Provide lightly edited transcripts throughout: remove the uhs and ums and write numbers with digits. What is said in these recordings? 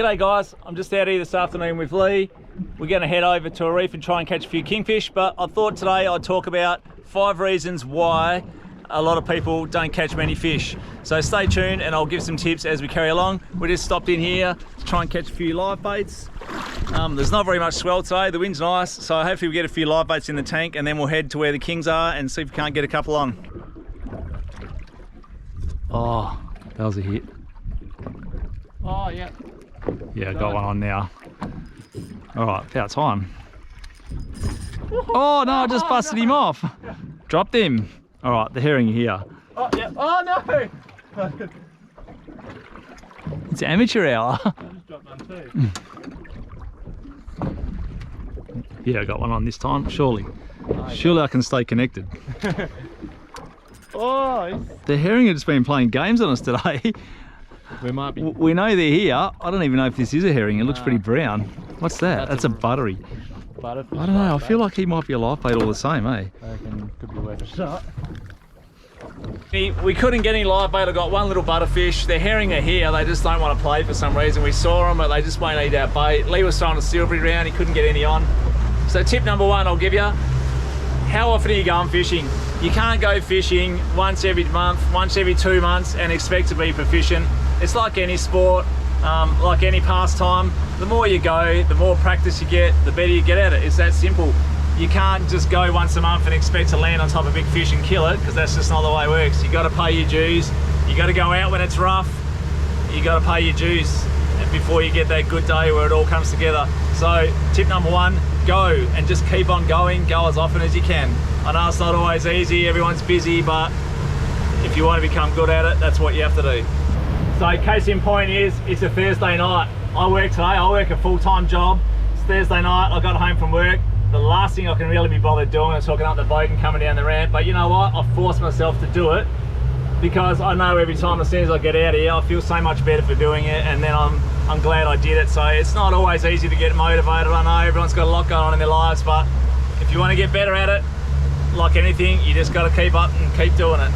G'day guys, I'm just out here this afternoon with Lee. We're going to head over to a reef and try and catch a few kingfish, but I thought today I'd talk about 5 reasons why a lot of people don't catch many fish. So stay tuned and I'll give some tips as we carry along. We just stopped in here to try and catch a few live baits. There's not very much swell today, the wind's nice, so hopefully we get a few live baits in the tank and then we'll head to where the kings are and see if we can't get a couple on. Oh, that was a hit. Oh, yeah. Yeah, I got one on now. All right, about time. Oh no, I just busted him off. Dropped him. All right, the herring here. Oh, yeah. Oh, no! It's amateur hour. I just dropped one too. Yeah, I got one on this time, surely. Surely I can stay connected. Oh, The herring have just been playing games on us today. we might be. We know they're here. I don't even know if this is a herring. It looks pretty brown. What's that? That's a buttery. Butterfish. I don't know. I feel like he might be a live bait all the same, eh? I reckon could be worth a shot. We couldn't get any live bait. I got one little butterfish. The herring are here. They just don't want to play for some reason. We saw them, but they just won't eat our bait. Lee was throwing a silvery round. He couldn't get any on. So tip number 1 I'll give you. How often are you going fishing? You can't go fishing once every month, once every 2 months and expect to be proficient. It's like any sport, like any pastime. The more you go, the more practice you get, the better you get at it. It's that simple. You can't just go once a month and expect to land on top of a big fish and kill it, because that's just not the way it works. You got to pay your dues. You got to go out when it's rough. You got to pay your dues before you get that good day where it all comes together. So tip number 1, go and just keep on going. Go as often as you can. I know it's not always easy, everyone's busy, but if you want to become good at it, that's what you have to do. So case in point is, it's a Thursday night. I work today, I work a full-time job. It's Thursday night, I got home from work. The last thing I can really be bothered doing is hooking up the boat and coming down the ramp, but you know what? I forced myself to do it because I know every time, as soon as I get out of here, I feel so much better for doing it, and then I'm glad I did it. So it's not always easy to get motivated. I know everyone's got a lot going on in their lives, but if you want to get better at it, like anything, you just got to keep up and keep doing it.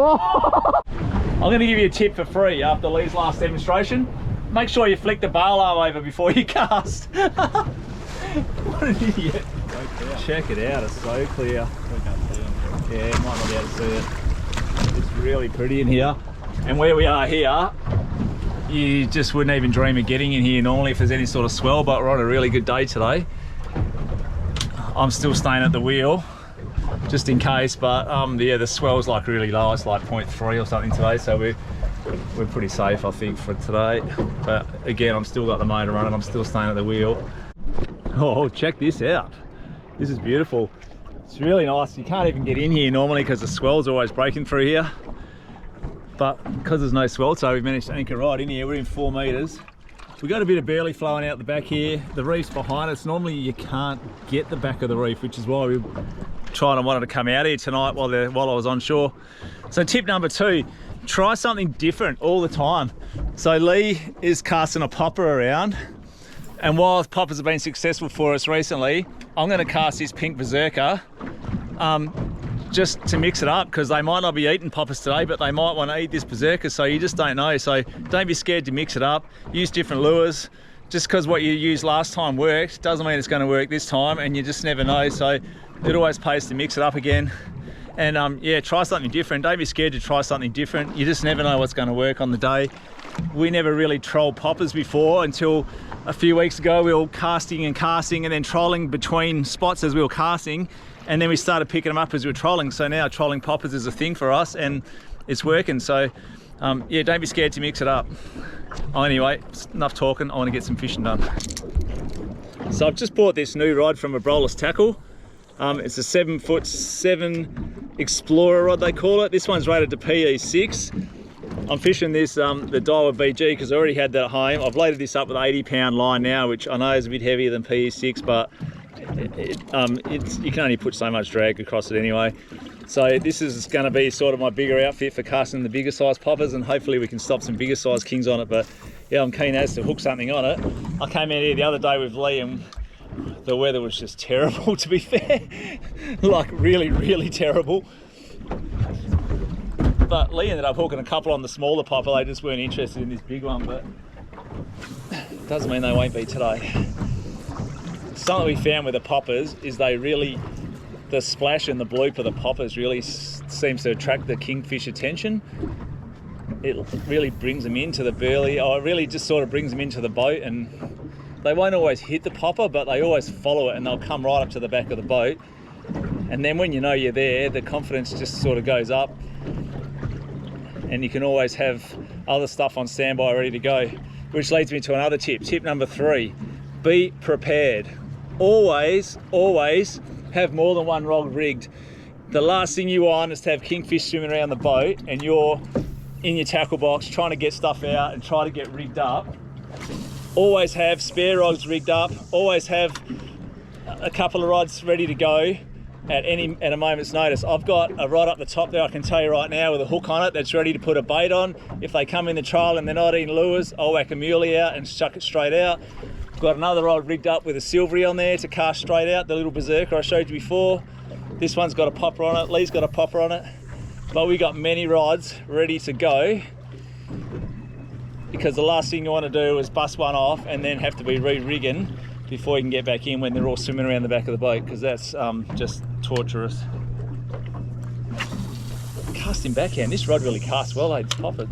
Oh. I'm going to give you a tip for free after Lee's last demonstration. Make sure you flick the bail arm over before you cast. What an idiot. Check it out, it's so clear. Yeah, you might not be able to see it. It's really pretty in here. And where we are here, you just wouldn't even dream of getting in here normally if there's any sort of swell, but we're on a really good day today. I'm still staying at the wheel, just in case, but yeah, the swell's like really low. It's like 0.3 or something today, so we're pretty safe, I think, for today. But again, I'm still got the motor running. I'm still staying at the wheel. Oh, check this out. This is beautiful. It's really nice. You can't even get in here normally because the swell's always breaking through here. But because there's no swell, so we've managed to anchor right in here. We're in 4 meters. We've got a bit of burley flowing out the back here. The reef's behind us. Normally you can't get the back of the reef, which is why we wanted to come out here tonight while I was on shore. So tip number 2, try something different all the time. So Lee is casting a popper around, and while poppers have been successful for us recently, I'm going to cast this pink berserker just to mix it up, because they might not be eating poppers today, but they might want to eat this berserker, so you just don't know. So don't be scared to mix it up. Use different lures. Just because what you used last time worked doesn't mean it's going to work this time, and you just never know. So it always pays to mix it up again. And yeah, try something different. Don't be scared to try something different. You just never know what's going to work on the day. We never really trolled poppers before until a few weeks ago. We were casting and then trolling between spots as we were casting, and then we started picking them up as we were trolling. So now trolling poppers is a thing for us, and it's working. So yeah, don't be scared to mix it up. Oh, anyway, enough talking. I want to get some fishing done. So I've just bought this new rod from Abrolhos Tackle. It's a 7'7" Explorer rod, they call it. This one's rated to PE6. I'm fishing this, the Daiwa BG, because I already had that at home. I've loaded this up with 80-pound line now, which I know is a bit heavier than PE6, but you can only put so much drag across it anyway. So this is going to be sort of my bigger outfit for casting the bigger size poppers, and hopefully we can stop some bigger size kings on it. But yeah, I'm keen as to hook something on it. I came out here the other day with Lee, and the weather was just terrible, to be fair. Like really, really terrible. But Lee ended up hooking a couple on the smaller popper. They just weren't interested in this big one, but doesn't mean they won't be today. Something we found with the poppers is the splash and the bloop of the poppers really seems to attract the kingfish attention. It really brings them into the burley, or it really just sort of brings them into the boat, and they won't always hit the popper, but they always follow it and they'll come right up to the back of the boat. And then when you know you're there, the confidence just sort of goes up, and you can always have other stuff on standby ready to go. Which leads me to another tip. Tip number 3, be prepared. Always have more than one rod rigged. The last thing you want is to have kingfish swimming around the boat and you're in your tackle box trying to get stuff out and try to get rigged up. Always have spare rods rigged up. Always have a couple of rods ready to go at a moment's notice. I've got a rod up the top there, I can tell you right now, with a hook on it that's ready to put a bait on. If they come in the trail and they're not eating lures, I'll whack a muley out and chuck it straight out. I've got another rod rigged up with a silvery on there to cast straight out, the little berserker I showed you before. This one's got a popper on it, Lee's got a popper on it. But we got many rods ready to go, because the last thing you want to do is bust one off and then have to be re-rigging before you can get back in when they're all swimming around the back of the boat, because that's just torturous. Casting backhand, this rod really casts well, it's popping.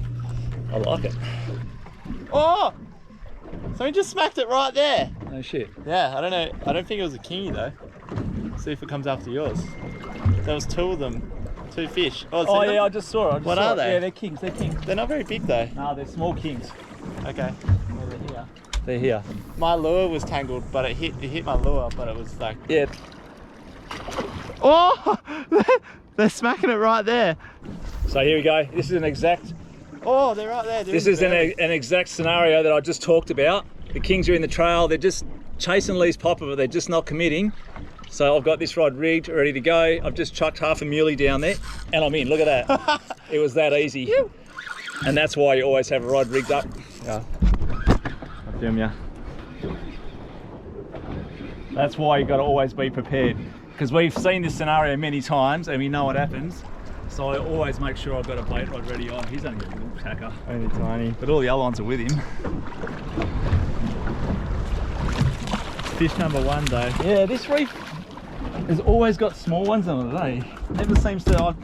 I like it. Oh! Someone just smacked it right there. No shit. Yeah, I don't know. I don't think it was a kingy though. See if it comes after yours. There was 2 of them. 2 fish. Oh yeah, I just saw it. What are they? Yeah, they're kings, they're kings. They're not very big though. No, they're small kings. Okay. Yeah, they're here. They're here. My lure was tangled, but it hit my lure, but it was like... Yeah. Oh! They're smacking it right there. So here we go. This is an exact... Oh, they're right there. This is an exact scenario that I just talked about. The kings are in the trail, they're just chasing Lee's popper, but they're just not committing. So I've got this rod rigged, ready to go. I've just chucked half a muley down there, and I'm in. Look at that. It was that easy. And that's why you always have a rod rigged up. Yeah. I'll film ya. That's why you've got to always be prepared, because we've seen this scenario many times and we know what happens. So I always make sure I've got a bait rod ready on. He's only a little tacker. Only tiny. But all the other ones are with him. Fish number 1 though. Yeah, this reef has always got small ones on it, eh? Never seems to...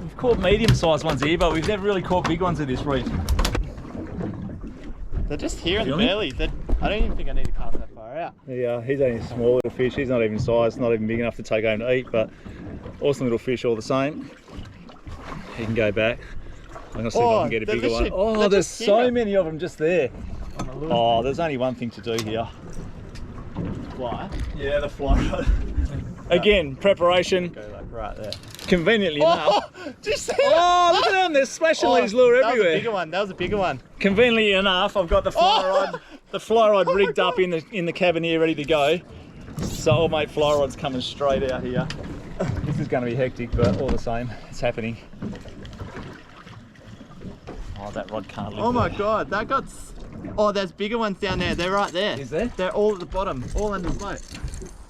We've caught medium-sized ones here, but we've never really caught big ones at this reef. They're just here in the Really? belly. I don't even think I need to cast that far out. Yeah, he's only a small little fish. He's not even sized, not even big enough to take home to eat, but awesome little fish all the same. He can go back. I'm gonna see if I can get a bigger one. Oh, there's so many of them just there. Oh, there's only one thing to do here. Fly? Yeah, the fly rod. Again, preparation. Go like right there. Conveniently enough. Do you see that? Oh, look at them! They're splashing Lee's lure everywhere. That was a bigger one. That was a bigger one. Conveniently enough, I've got the fly rod rigged up in the cabin here, ready to go. So old mate fly rod's coming straight out here. This is going to be hectic, but all the same, it's happening. Oh, that rod can't live. Oh my god, that got... Oh, there's bigger ones down there. They're right there. Is there? They're all at the bottom, all under the boat.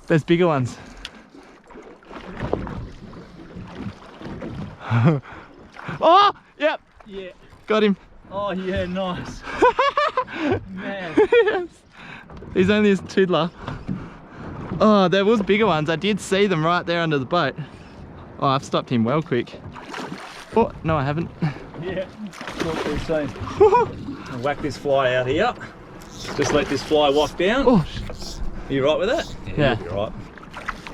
There's bigger ones. Oh, yep. Yeah. Got him. Oh yeah, nice. Man. Yes. He's only a toddler. Oh, there was bigger ones. I did see them right there under the boat. Oh, I've stopped him well quick. Oh, no I haven't. Yeah, not too soon. I'll whack this fly out here. Just let this fly walk down. Oh, are you right with that? Yeah. You're right.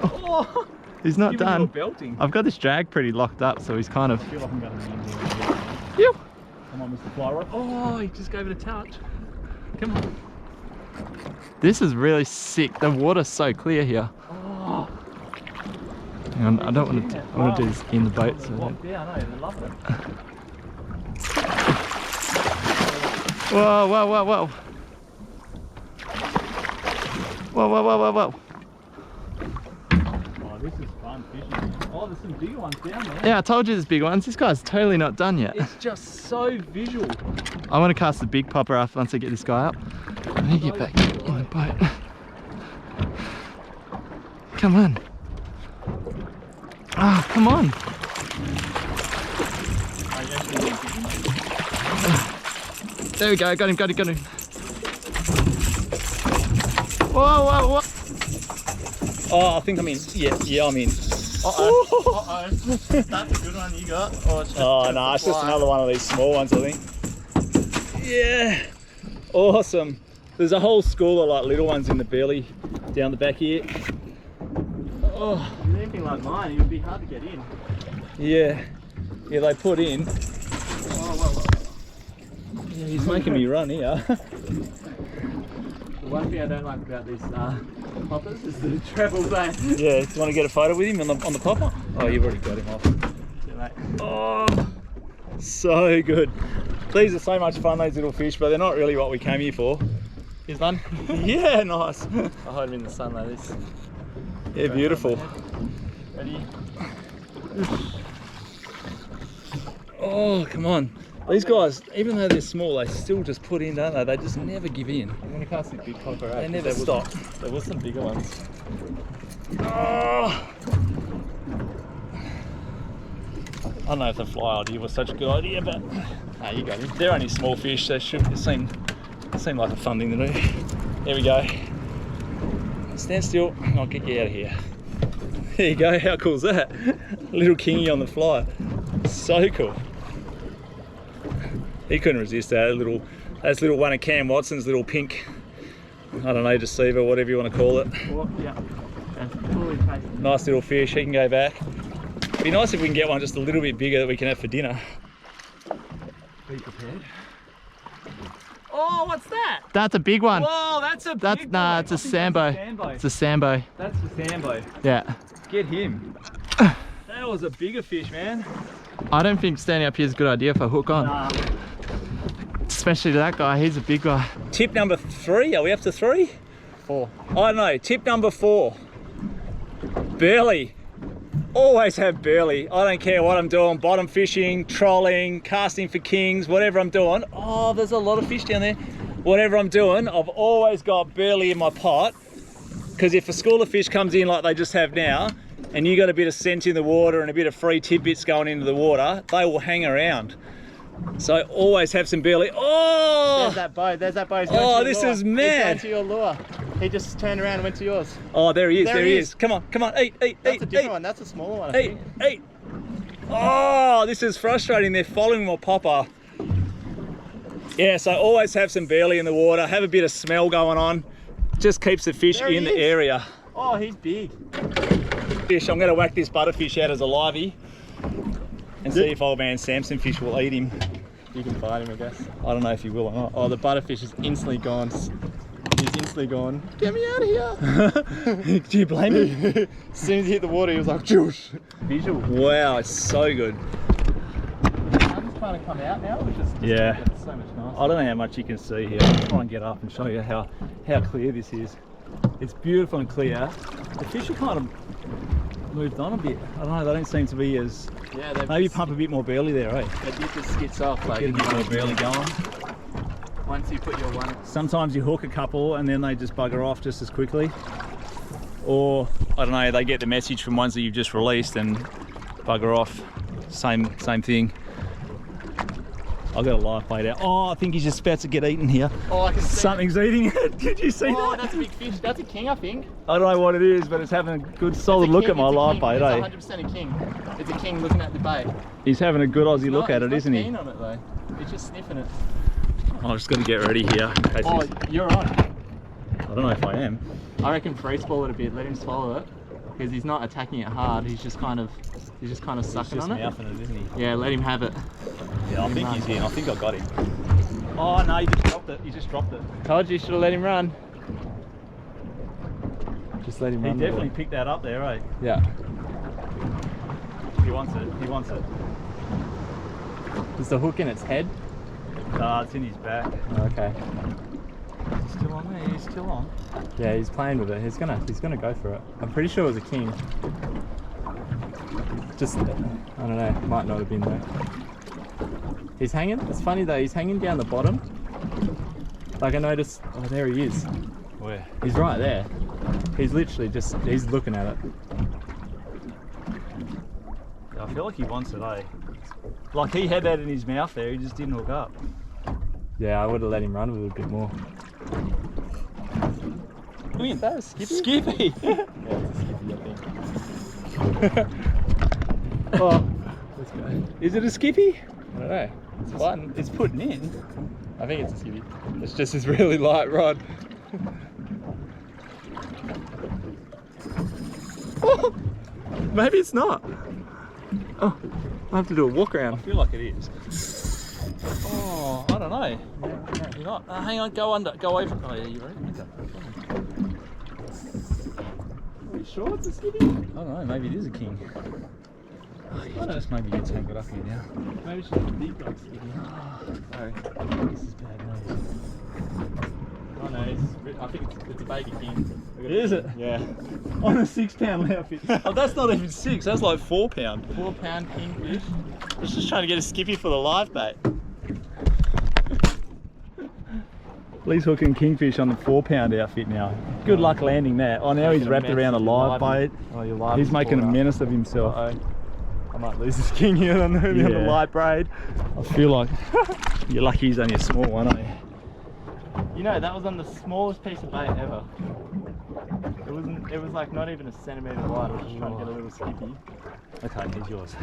Oh, he's not Give me your done. belting. I've got this drag pretty locked up, so he's kind of... I feel like I'm going to be in here. Yep. Come on, Mr. Fly Rod. Oh, he just gave it a touch. Come on. This is really sick. The water's so clear here. Oh. Hang on, I don't want to. I want to do this in the boat. So Walk down, eh? They love it. whoa, whoa, whoa, whoa. Whoa, whoa, whoa, whoa, whoa. Oh, this is fun fishing. Oh, there's some bigger ones down there. Yeah, I told you there's big ones. This guy's totally not done yet. It's just so visual. I want to cast the big popper off once I get this guy up. I need to get back in the boat. Come on. Ah, come on. There we go, got him. Whoa, whoa, whoa. Oh, I think I'm in. Yeah, I'm in. Uh-oh. That's a good one you got. Oh, it's just, No, it's just another one of these small ones, I think. Yeah, awesome. There's a whole school of like little ones in the belly down the back here. Oh, anything like mine, it would be hard to get in. yeah, they put in. Whoa. Yeah, he's making me run here. The one thing I don't like about these poppers is the treble bait. Yeah, do you want to get a photo with him on the popper? Oh, you've already got him off. Oh, so good. These are so much fun, these little fish, but they're not really what we came here for. Here's one. Yeah, nice. I'll hold him in the sun like this. Yeah, beautiful. Ready? Oh, come on. These guys, even though they're small, they still just put in, don't they? They just never give in. I'm gonna cast this big popper out. They never stop. There was some bigger ones. Oh. I don't know if the fly idea was such a good idea, but You got him. they're only small fish. They should seem like a fun thing to do. There we go. Stand still. I'll get you out of here. There you go. How cool is that? Little kingy on the fly. So cool. He couldn't resist that. That's little one of Cam Watson's little pink, I don't know, deceiver, whatever you want to call it. Oh, yeah. That's fully tasty. Nice little fish. He can go back. It'd be nice if we can get one just a little bit bigger that we can have for dinner. Be prepared. Oh, what's that? That's a big one. Whoa, that's a big one. Nah, it's a sambo. It's a sambo. That's the sambo. Yeah. Get him. That was a bigger fish, man. I don't think standing up here is a good idea for hook on. Nah. Especially to that guy, he's a big guy. Tip number 3, are we up to 3? 4. I don't know, tip number 4. Burley. Always have burley. I don't care what I'm doing, bottom fishing, trolling, casting for kings, whatever I'm doing. Oh, there's a lot of fish down there. Whatever I'm doing, I've always got burley in my pot, because if a school of fish comes in like they just have now, and you got a bit of scent in the water and a bit of free tidbits going into the water, they will hang around. So always have some burley. Oh! There's that bow. He's going to Oh, your this lure. is mad. He's going to your lure. He just turned around and went to yours. Oh, there he is. There he is. Come on, eat, That's a different one. That's a smaller one, I Eat, think. eat. Oh, this is frustrating. They're following my popper. Yeah, so always have some burley in the water. Have a bit of smell going on. Just keeps the fish in the area. Oh, he's big. Fish. I'm going to whack this butterfish out as a livey and see if old man Samson fish will eat him. You can find him, I guess. I don't know if he will or not. Oh, the butterfish is instantly gone. He's instantly gone. Get me out of here! Do you blame me? As soon as he hit the water, he was like, "Juice." Visual. Wow, it's so good. I'm just trying to come out now, which is Yeah. so much nicer. I don't know how much you can see here. I'll try and get up and show you how clear this is. It's beautiful and clear. The fish are kind of moved on a bit. I don't know, they don't seem to be as... Yeah, they've Maybe just, pump a bit more burley there, eh? they did just skits off. Like, Get a bit more burley going. once you put your one. Sometimes you hook a couple and then they just bugger off just as quickly. Or, I don't know, they get the message from ones that you've just released and bugger off. Same thing. I've got a live bait out. Oh, I think he's just about to get eaten here. Oh, I can see Something's eating it. Did you see Oh, that? that's a big fish. That's a king, I think. I don't know what it is, but it's having a good solid look at my live bait, eh? It's 100% a king. It's a king looking at the bait. He's having a good Aussie look at it, isn't he? He's not keen on it though. He's just sniffing it. I'm just going to get ready here. in case Oh, he's- you're on. I don't know if I am. I reckon freeze ball it a bit. Let him swallow it, because he's not attacking it hard. He's just kind of sucking Just on it. mouthing it, isn't he? Yeah, let him have it. Yeah, I think he's in. I think I got him. Oh no, he just dropped it. He just dropped it. Told you, should have let him run. Just let him He run. definitely picked that up there, eh? Yeah. He wants it. He wants it. Is the hook in its head? It's in his back. Oh, okay. He's still on there. He's still on. Yeah, he's playing with it. He's gonna go for it. I'm pretty sure it was a king. Just, I don't know. Might not have been though. He's hanging. It's funny though. He's hanging down the bottom. Like I noticed. Oh, there he is. Where? He's right there. He's literally just. He's looking at it. I feel like he wants it, eh? Like he had that in his mouth there. He just didn't hook up. Yeah, I would have let him run with it a bit more. Is that a skippy? Skippy! Yeah, it's a skippy, I think. Oh, Let's go. is it a skippy? I don't know. It's fun. It's putting in. I think it's a skippy. It's just this really light rod. Oh, maybe it's not. Oh, I have to do a walk I around. feel like it is. Oh, I don't know. You're not. Hang on, go under. Go over. Oh, yeah, you're right. Are you sure it's a skippy? I don't know, maybe it is a king. Oh, just maybe get tangled up here now. Maybe it's just a deep dog skippy. Sorry. This is bad news. Oh no, I think it's a baby king. Is it? Yeah. On a 6 pound outfit. Oh, that's not even 6, that's like 4 pound. 4 pound kingfish. I was just trying to get a skippy for the live bait. Lee's hooking kingfish on the 4 pound outfit now. Good luck landing that. Oh, now he's wrapped around the live bait. Oh, your live. He's making a menace of himself. I might lose this king here on the Yeah. light braid. I feel like you're lucky he's only a small one, aren't you? You know, that was on the smallest piece of bait ever. It was like not even a centimetre wide. I was just trying to get a little skippy. Okay, here's yours.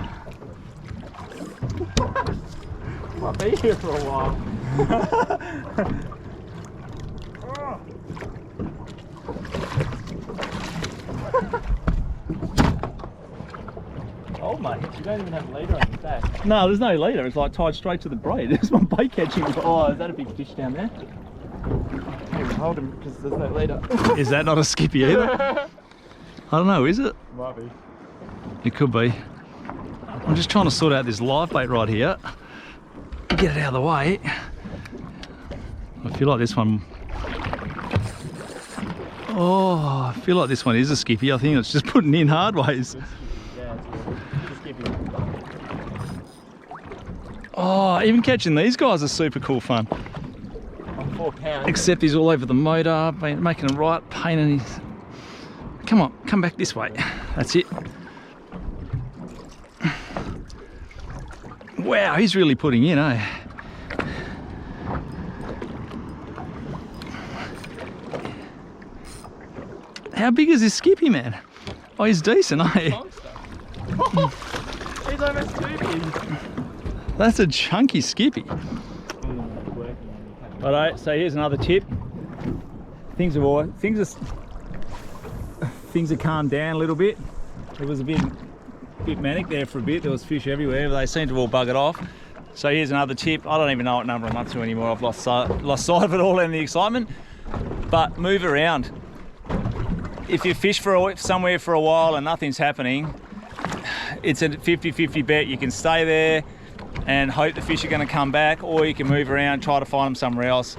Might be here for a while. Oh mate, you don't even have a leader on your back. No, there's no leader. It's like tied straight to the braid. There's my bait catching. Oh, is that a big fish down there? Hey, we'll hold him because there's no leader. Is that not a skippy either? I don't know, is it? Might be. It could be. I'm just trying to sort out this live bait right here. Get it out of the way. I feel like this one... Oh, I feel like this one is a skippy. I think it's just putting in hard ways. Yeah, it's good. It's a skippy. Oh, even catching these guys is super cool fun. On 4 pounds. Except he's all over the motor, making a right pain in his... Come on, come back this way. That's it. Wow, he's really putting in, eh? How big is this skippy, man? Oh, he's decent, eh? He's almost 2 big. That's a chunky skippy. Alright, so here's another tip. Things have calmed down a little bit. It was a bit manic there for a bit. There was fish everywhere, but they seem to have all buggered off. So here's another tip. I don't even know what number I'm up to anymore. I've lost sight of it all in the excitement. But move around. If you fish somewhere for a while and nothing's happening, it's a 50-50 bet. You can stay there and hope the fish are going to come back, or you can move around, try to find them somewhere else.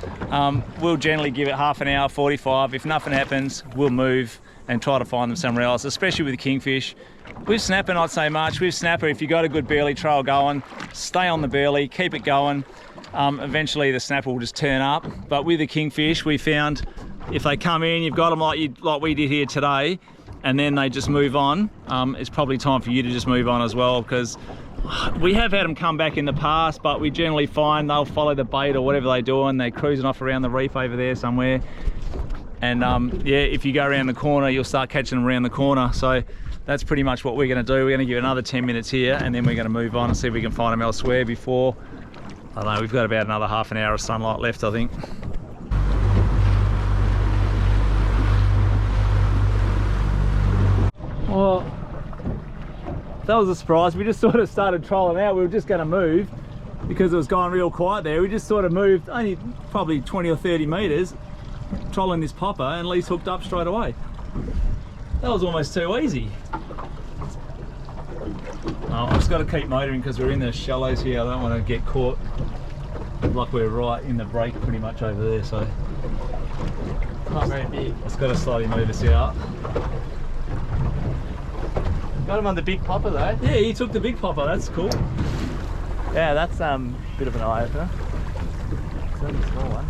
We'll generally give it half an hour, 45. If nothing happens, we'll move and try to find them somewhere else, especially with the kingfish. With snapper, not so much. With snapper, if you got a good burley trail going, stay on the burley, keep it going. Eventually the snapper will just turn up. But with the kingfish, we found if they come in, you've got them like we did here today, and then they just move on, it's probably time for you to just move on as well, because we have had them come back in the past, but we generally find they'll follow the bait or whatever they do, and they're cruising off around the reef over there somewhere. And yeah, if you go around the corner, you'll start catching them around the corner. So that's pretty much what we're going to do. We're going to give another 10 minutes here, and then we're going to move on and see if we can find them elsewhere before, I don't know, we've got about another half an hour of sunlight left, I think. Well, that was a surprise. We just sort of started trolling out. We were just going to move because it was going real quiet there. We just sort of moved only probably 20 or 30 metres, trolling this popper, and Lee's hooked up straight away. That was almost too easy. Oh, I've just got to keep motoring because we're in the shallows here. I don't want to get caught like we're right in the break pretty much over there, so Not very big. just got to slowly move us out. Got him on the big popper though. Yeah, he took the big popper. That's cool. Yeah, that's a bit of an eye opener. It's only a small one.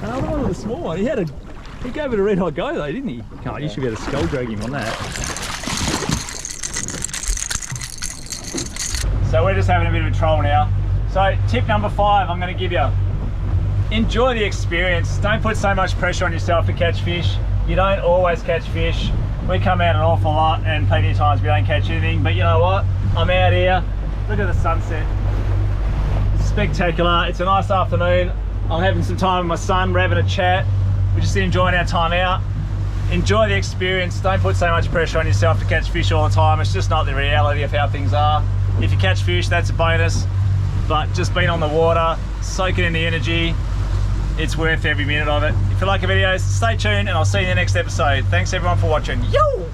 Another one with a small one. He gave it a red hot go though, didn't he? God, you should be able to skull drag him on that. So we're just having a bit of a troll now. So tip number 5 I'm going to give you. Enjoy the experience. Don't put so much pressure on yourself to catch fish. You don't always catch fish. We come out an awful lot and plenty of times we don't catch anything, but you know what? I'm out here. Look at the sunset. It's spectacular. It's a nice afternoon. I'm having some time with my son. We're having a chat. We're just enjoying our time out. Enjoy the experience. Don't put so much pressure on yourself to catch fish all the time. It's just not the reality of how things are. If you catch fish, that's a bonus, but just being on the water, soaking in the energy, it's worth every minute of it. If you like the videos, stay tuned and I'll see you in the next episode. Thanks everyone for watching. Yo!